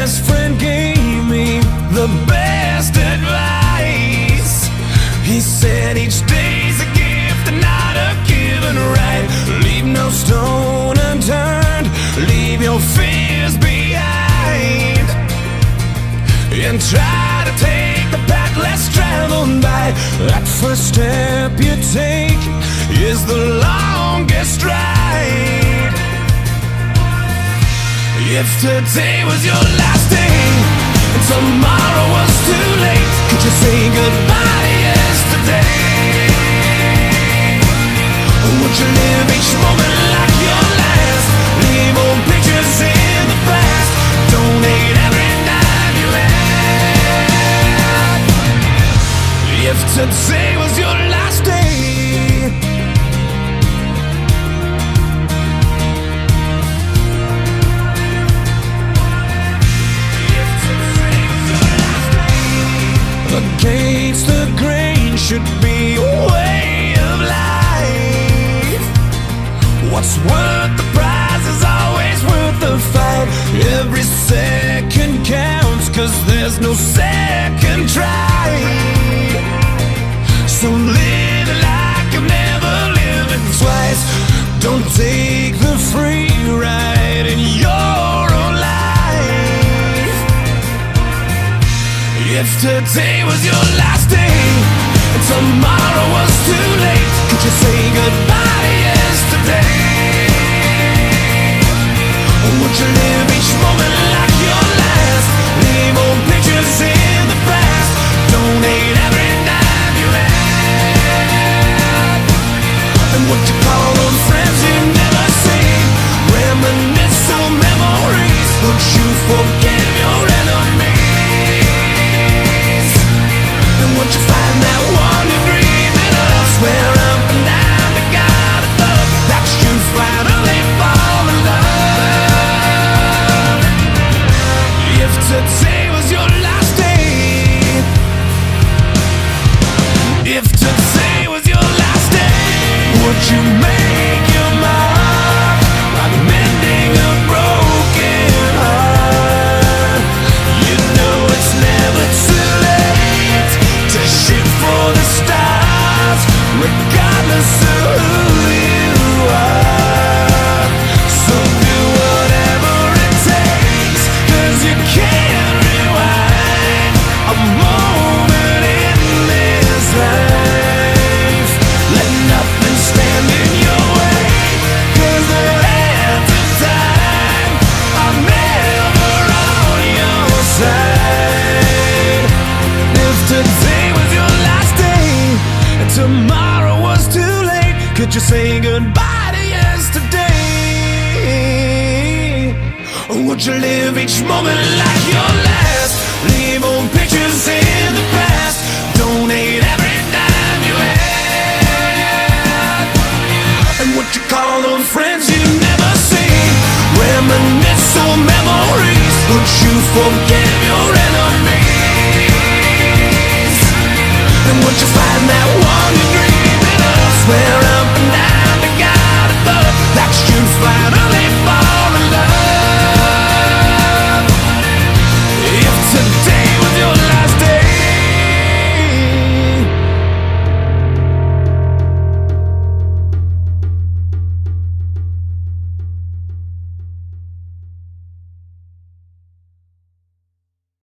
best friend gave me the best advice. He said each day's a gift and not a given right. Leave no stone unturned, leave your fears behind, and try to take the path less traveled by. That first step you take is the longest ride. If today was your last day and tomorrow was too late, could you say goodbye to yesterday? Would you live each moment like your last? Leave old pictures in the past, donate every dime you had. If today was your last day, against the grain should be a way of life. What's worth the prize is always worth the fight. Every second counts, 'cause there's no second try. So live like you've never lived it twice. Don't take the free ride in your own life. If today was your last day and tomorrow was too late, could you say goodbye to yesterday? Would you live each moment like your last? Leave old pictures in the past, donate every dime you had. And would you call those friends you never seen? Reminisce on memories. Would you forgive your enemies? And would you find that one you're dreaming of? Swear up and down to God above that you finally fall in love. If today was your last day, if today was your last day, would you make your mark like mending a broken heart? You know it's never too late to shoot for the stars, regardless of who you are. So do whatever it takes, 'cause you can't rewind a moment in this life. Let nothing stand in your way, 'cause the hands of time are never on your side. If today was your last day and tomorrow was too late, could you say goodbye to yesterday? Or would you live each moment like your last? Leave old pictures in the past, donate every dime you had. And would you call those friends you never seen? Reminisce on memories. Would you forgive your enemies? And would you find that one you're dreaming of? Swear up and down to God above that you finally